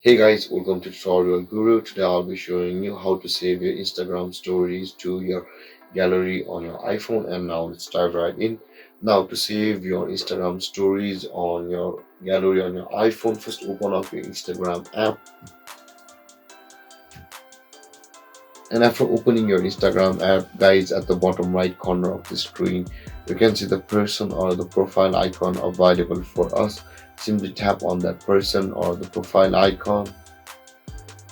Hey guys, welcome to Tutorial Guru. Today I'll be showing you how to save your Instagram stories to your gallery on your iPhone. And now let's dive right in. Now to save your Instagram stories on your gallery on your iPhone, first open up your Instagram app. And after opening your Instagram app, guys, at the bottom right corner of the screen, you can see the person or the profile icon available for us. Simply tap on that person or the profile icon,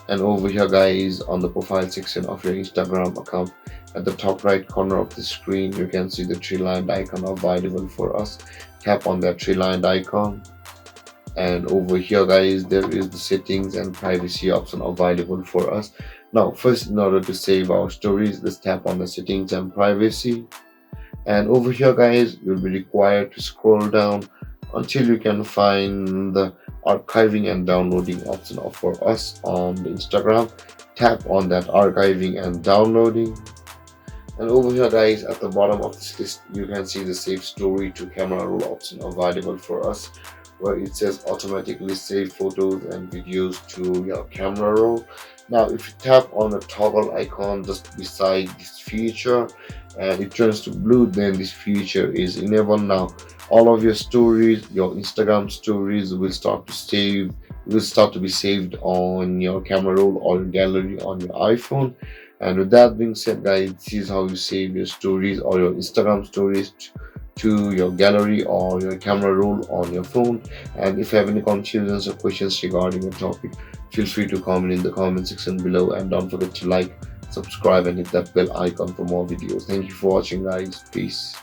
and over here guys, on the profile section of your Instagram account, at the top right corner of the screen, you can see the three lined icon available for us. Tap on that three lined icon, and over here guys, there is the settings and privacy option available for us. Now first, in order to save our stories, let's tap on the settings and privacy. And over here guys, you'll be required to scroll down until you can find the archiving and downloading option for us on the Instagram. Tap on that archiving and downloading, and over here guys, at the bottom of this list, you can see the save story to camera roll option available for us, where it says automatically save photos and videos to your camera roll. Now if you tap on the toggle icon just beside this feature and it turns to blue, then this feature is enabled. Now all of your stories, your Instagram stories, will start to be saved on your camera roll or gallery on your iPhone. And with that being said, guys, this is how you save your stories or your Instagram stories to your gallery or your camera roll on your phone. And if you have any confusions or questions regarding the topic, feel free to comment in the comment section below, and don't forget to like, subscribe, and hit that bell icon for more videos. Thank you for watching, guys. Peace.